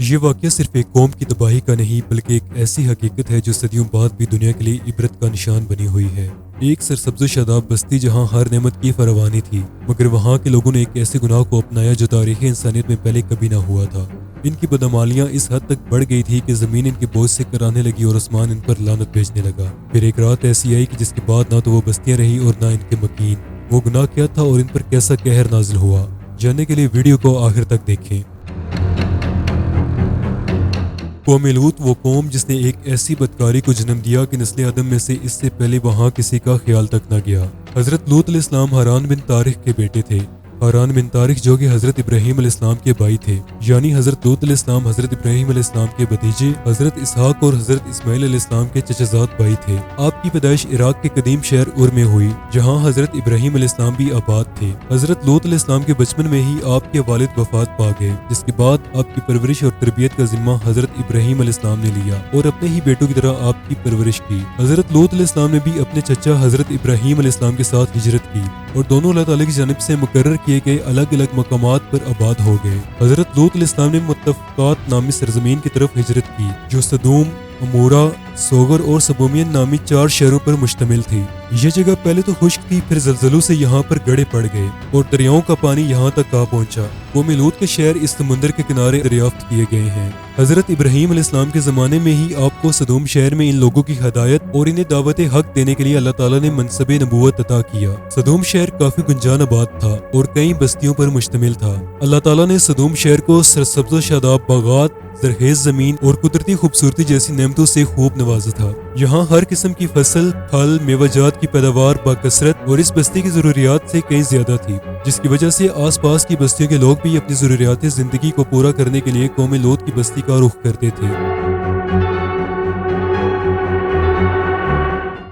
یہ واقعہ صرف ایک قوم کی تباہی کا نہیں بلکہ ایک ایسی حقیقت ہے جو صدیوں بعد بھی دنیا کے لیے عبرت کا نشان بنی ہوئی ہے۔ ایک سرسبز و شاداب بستی جہاں ہر نعمت کی فراوانی تھی، مگر وہاں کے لوگوں نے ایک ایسے گناہ کو اپنایا جو تاریخ انسانیت میں پہلے کبھی نہ ہوا تھا۔ ان کی بدعمالیاں اس حد تک بڑھ گئی تھی کہ زمین ان کے بوجھ سے کرانے لگی اور آسمان ان پر لعنت بھیجنے لگا۔ پھر ایک رات ایسی آئی کہ جس کے بعد نہ تو وہ بستیاں رہی اور نہ ان کے مکین۔ وہ گناہ کیا تھا اور ان پر کیسا قہر نازل ہوا، جاننے کے لیے ویڈیو کو آخر تک دیکھیں۔ قوم لوط وہ قوم جس نے ایک ایسی بدکاری کو جنم دیا کہ نسل آدم میں سے اس سے پہلے وہاں کسی کا خیال تک نہ گیا۔ حضرت لوط علیہ السلام حران بن طارق کے بیٹے تھے۔ حران بن طارق جو کہ حضرت ابراہیم علیہ السلام کے بھائی تھے، یعنی حضرت لوط علیہ السلام حضرت ابراہیم علیہ السلام کے بھتیجے حضرت اسحاق اور حضرت اسماعیل علیہ السلام کے چچازاد بھائی تھے۔ آپ کی پیدائش عراق کے قدیم شہر ار میں ہوئی، جہاں حضرت ابراہیم علیہ السلام بھی آباد تھے۔ حضرت لوط علیہ السلام کے بچپن میں ہی آپ کے والد وفات پا گئے، جس کے بعد آپ کی پرورش اور تربیت کا ذمہ حضرت ابراہیم علیہ السلام نے لیا اور اپنے ہی بیٹوں کی طرح آپ کی پرورش کی۔ حضرت لوط علیہ السلام نے بھی اپنے چچا حضرت ابراہیم علیہ السلام کے ساتھ ہجرت کی اور دونوں اللہ تعالیٰ کی جانب سے مقرر کیے گئے الگ الگ مقامات پر آباد ہو گئے۔ حضرت لوط علیہ السلام نے متفقات نامی سرزمین کی طرف ہجرت کی، جو سدوم، عمورہ، سوگر اور سبومین نامی 4 شہروں پر مشتمل تھی۔ یہ جگہ پہلے تو خشک تھی، پھر زلزلوں سے یہاں پر گڑھے پڑ گئے اور دریاؤں کا پانی یہاں تک آ پہنچا۔ قوم لوط کے شہر اس سمندر کے کنارے دریافت کیے گئے ہیں۔ حضرت ابراہیم علیہ السلام کے زمانے میں ہی آپ کو سدوم شہر میں ان لوگوں کی ہدایت اور انہیں دعوت حق دینے کے لیے اللہ تعالیٰ نے منصب نبوت عطا کیا۔ سدوم شہر کافی گنجان آباد تھا اور کئی بستیوں پر مشتمل تھا۔ اللہ تعالیٰ نے سدوم شہر کو سرسبز و شاداب باغات، زرخیز زمین اور قدرتی خوبصورتی جیسی نعمتوں سے خوب نوازا تھا۔ یہاں ہر قسم کی فصل، پھل، میوہ جات کی پیداوار باکثرت اور اس بستی کی ضروریات سے کئی زیادہ تھی، جس کی وجہ سے آس پاس کی بستیوں کے لوگ بھی اپنی ضروریات زندگی کو پورا کرنے کے لیے قوم لوط کی بستی کا رخ کرتے تھے۔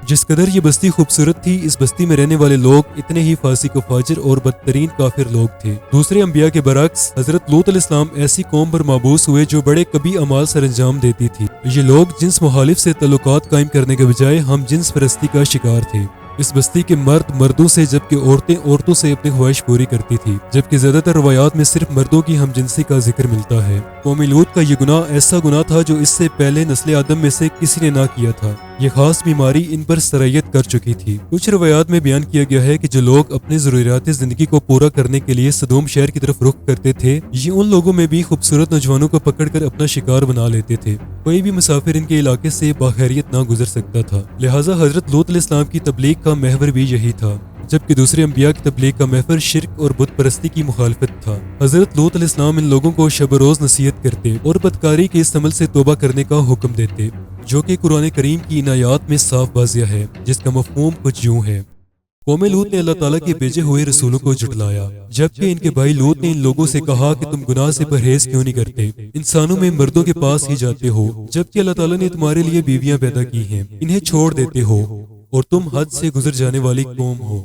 جس قدر یہ بستی خوبصورت تھی، اس بستی میں رہنے والے لوگ اتنے ہی فاسق و فاجر اور بدترین کافر لوگ تھے۔ دوسرے انبیاء کے برعکس حضرت لوط علیہ السلام ایسی قوم پر مابعوث ہوئے جو بڑے کبھی اعمال سر انجام دیتی تھی۔ یہ لوگ جنس مخالف سے تعلقات قائم کرنے کے بجائے ہم جنس پرستی کا شکار تھے۔ اس بستی کے مرد مردوں سے جبکہ عورتیں عورتوں سے اپنی خواہش پوری کرتی تھی، جبکہ زیادہ تر روایات میں صرف مردوں کی ہم جنسی کا ذکر ملتا ہے۔ قوم لوط کا یہ گناہ ایسا گناہ تھا جو اس سے پہلے نسل آدم میں سے کسی نے نہ کیا تھا۔ یہ خاص بیماری ان پر سرایت کر چکی تھی۔ کچھ روایات میں بیان کیا گیا ہے کہ جو لوگ اپنے ضروریات زندگی کو پورا کرنے کے لیے سدوم شہر کی طرف رخ کرتے تھے، یہ ان لوگوں میں بھی خوبصورت نوجوانوں کو پکڑ کر اپنا شکار بنا لیتے تھے۔ کوئی بھی مسافر ان کے علاقے سے باخیریت نہ گزر سکتا تھا، لہٰذا حضرت لوط علیہ السلام کی تبلیغ کا محور بھی یہی تھا، جبکہ دوسرے انبیاء کی تبلیغ کا محور شرک اور بت پرستی کی مخالفت تھا۔ حضرت لوط علیہ السلام ان لوگوں کو شب روز نصیحت کرتے اور بدکاری کے اس عمل سے توبہ کرنے کا حکم دیتے، جو کہ قرآن کریم کی ان آیات میں صاف واضح ہے، جس کا مفہوم کچھ یوں ہے۔ قوم لوط نے اللہ تعالیٰ کے بھیجے ہوئے رسولوں کو جھٹلایا، جبکہ ان کے بھائی لوط نے ان لوگوں سے کہا کہ تم گناہ سے پرہیز کیوں نہیں کرتے، انسانوں میں مردوں کے پاس ہی جاتے ہو، جبکہ اللہ تعالیٰ نے تمہارے لیے بیویاں پیدا کی ہیں، انہیں چھوڑ دیتے ہو اور تم حد سے گزر جانے والی قوم ہو۔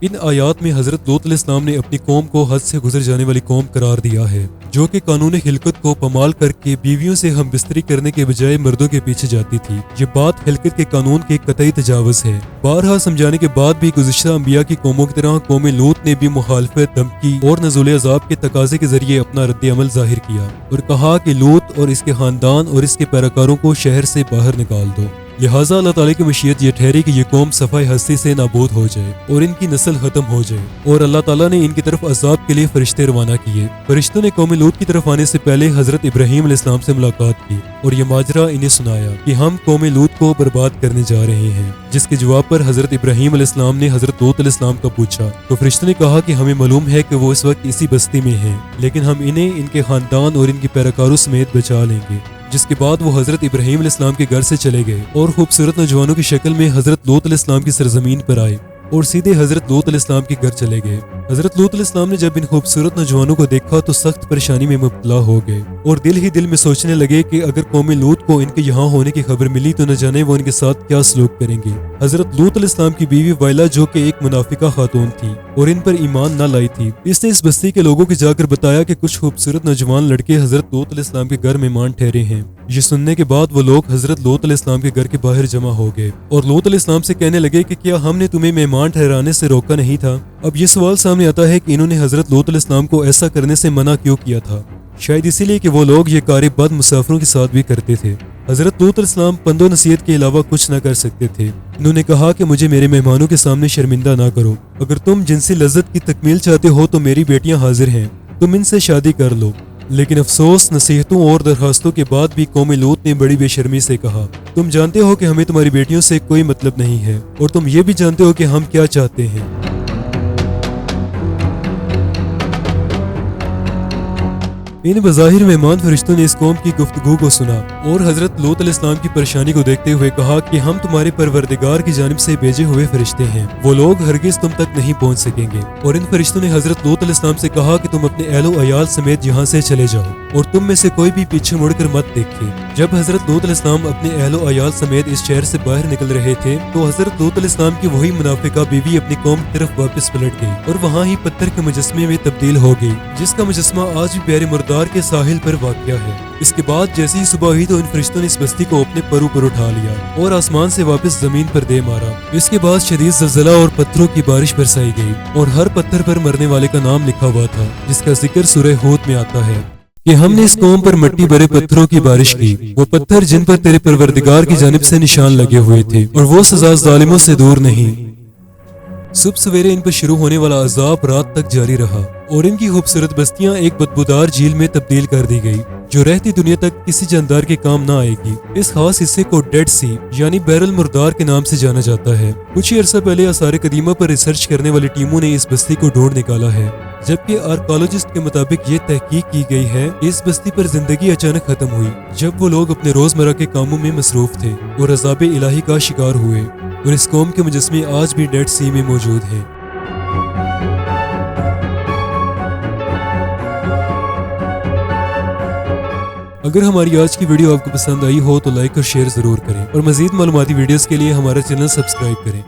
ان آیات میں حضرت لوط علیہ السلام نے اپنی قوم کو حد سے گزر جانے والی قوم قرار دیا ہے، جو کہ قانون خلقت کو پامال کر کے بیویوں سے ہم بستری کرنے کے بجائے مردوں کے پیچھے جاتی تھی۔ یہ بات خلقت کے قانون کے قطعی تجاوز ہے۔ بارہا سمجھانے کے بعد بھی گزشتہ انبیاء کی قوموں کی طرح قوم لوط نے بھی مخالفت، دھمکی اور نزول عذاب کے تقاضے کے ذریعے اپنا رد عمل ظاہر کیا اور کہا کہ لوط اور اس کے خاندان اور اس کے پیروکاروں کو شہر سے باہر نکال دو۔ لہٰذا اللہ تعالیٰ کی مشیت یہ ٹھہری کہ یہ قوم صفحہ ہستی سے نابود ہو جائے اور ان کی نسل ختم ہو جائے، اور اللہ تعالیٰ نے ان کی طرف عذاب کے لیے فرشتے روانہ کیے۔ فرشتوں نے قوم لوط کی طرف آنے سے پہلے حضرت ابراہیم علیہ السلام سے ملاقات کی اور یہ ماجرا انہیں سنایا کہ ہم قوم لوط کو برباد کرنے جا رہے ہیں، جس کے جواب پر حضرت ابراہیم علیہ السلام نے حضرت لوط علیہ السلام کا پوچھا تو فرشتوں نے کہا کہ ہمیں معلوم ہے کہ وہ اس وقت اسی بستی میں ہیں، لیکن ہم انہیں ان کے خاندان اور ان کے پیروکاروں سمیت بچا لیں گے۔ جس کے بعد وہ حضرت ابراہیم علیہ السلام کے گھر سے چلے گئے اور خوبصورت نوجوانوں کی شکل میں حضرت لوط علیہ السلام کی سرزمین پر آئے اور سیدھے حضرت لوط علیہ السلام کے گھر چلے گئے۔ حضرت لوط علیہ السلام نے جب ان خوبصورت نوجوانوں کو دیکھا تو سخت پریشانی میں مبتلا ہو گئے اور دل ہی دل میں سوچنے لگے کہ اگر قوم لوط کو ان کے یہاں ہونے کی خبر ملی تو نہ جانے وہ ان کے ساتھ کیا سلوک کریں گے۔ حضرت لوط علیہ السلام کی بیوی وائلہ جو کہ ایک منافقہ خاتون تھی اور ان پر ایمان نہ لائی تھی، اس نے اس بستی کے لوگوں کو جا کر بتایا کہ کچھ خوبصورت نوجوان لڑکے حضرت لوط علیہ السلام کے گھر مہمان ٹھہرے ہیں۔ یہ سننے کے بعد وہ لوگ حضرت لوط علیہ السلام کے گھر کے باہر جمع ہو گئے اور لوط علیہ السلام سے کہنے لگے کہ کیا ہم نے تمہیں مہمان ٹھہرانے سے روکا نہیں تھا؟ اب یہ سوال سامنے آتا ہے کہ انہوں نے حضرت لوط علیہ السلام کو ایسا کرنے سے منع کیوں کیا تھا؟ شاید اسی لیے کہ وہ لوگ یہ کار بد مسافروں کے ساتھ بھی کرتے تھے۔ حضرت لوط علیہ السلام پند و نصیحت کے علاوہ کچھ نہ کر سکتے تھے۔ انہوں نے کہا کہ مجھے میرے مہمانوں کے سامنے شرمندہ نہ کرو، اگر تم جنسی لذت کی تکمیل چاہتے ہو تو میری بیٹیاں حاضر ہیں، تم ان سے شادی کر لو۔ لیکن افسوس، نصیحتوں اور درخواستوں کے بعد بھی قوم لوط نے بڑی بے شرمی سے کہا، تم جانتے ہو کہ ہمیں تمہاری بیٹیوں سے کوئی مطلب نہیں ہے، اور تم یہ بھی جانتے ہو کہ ہم کیا چاہتے ہیں۔ ان بظاہر مہمان فرشتوں نے اس قوم کی گفتگو کو سنا اور حضرت لوط علیہ السلام کی پریشانی کو دیکھتے ہوئے کہا کہ ہم تمہارے پروردگار کی جانب سے بھیجے ہوئے فرشتے ہیں، وہ لوگ ہرگز تم تک نہیں پہنچ سکیں گے۔ اور ان فرشتوں نے حضرت لوط علیہ السلام سے کہا کہ تم اپنے اہل و عیال سمیت یہاں سے چلے جاؤ اور تم میں سے کوئی بھی پیچھے مڑ کر مت دیکھے۔ جب حضرت لوط علیہ السلام اپنے اہل و عیال سمیت اس شہر سے باہر نکل رہے تھے تو حضرت لوط علیہ السلام کی وہی منافقہ بیوی اپنی قوم کی طرف واپس پلٹ گئی اور وہاں ہی پتھر کے مجسمے میں تبدیل ہو گئی، جس کا مجسمہ آج بھی بحر مردار کے ساحل پر واقع ہے۔ اس کے بعد جیسے ہی صبح ہوئی تو ان فرشتوں نے اس بستی کو اپنے پروں پر اٹھا لیا اور آسمان سے واپس زمین پر دے مارا۔ اس کے بعد شدید زلزلہ اور پتھروں کی بارش برسائی گئی اور ہر پتھر پر مرنے والے کا نام لکھا ہوا تھا، جس کا ذکر سورہ ہود میں آتا ہے کہ ہم نے اس قوم پر مٹی بھرے پتھروں کی بارش کی، وہ پتھر جن پر تیرے پروردگار کی جانب سے نشان لگے ہوئے تھے، اور وہ سزا ظالموں سے دور نہیں۔ صبح سویرے ان پر شروع ہونے والا عذاب رات تک جاری رہا اور ان کی خوبصورت بستیاں ایک بدبودار جھیل میں تبدیل کر دی گئی جو رہتی دنیا تک کسی جاندار کے کام نہ آئے گی۔ اس خاص حصے کو ڈیڈ سی یعنی بحر المردار کے نام سے جانا جاتا ہے۔ کچھ ہی عرصہ پہلے آثار قدیمہ پر ریسرچ کرنے والی ٹیموں نے اس بستی کو ڈھونڈ نکالا ہے، جبکہ آرکالوجسٹ کے مطابق یہ تحقیق کی گئی ہے کہ اس بستی پر زندگی اچانک ختم ہوئی جب وہ لوگ اپنے روزمرہ کے کاموں میں مصروف تھے اور عذاب الہی کا شکار ہوئے، اور اس قوم کے مجسمے آج بھی ڈیڈ سی میں موجود ہیں۔ اگر ہماری آج کی ویڈیو آپ کو پسند آئی ہو تو لائک اور شیئر ضرور کریں، اور مزید معلوماتی ویڈیوز کے لیے ہمارا چینل سبسکرائب کریں۔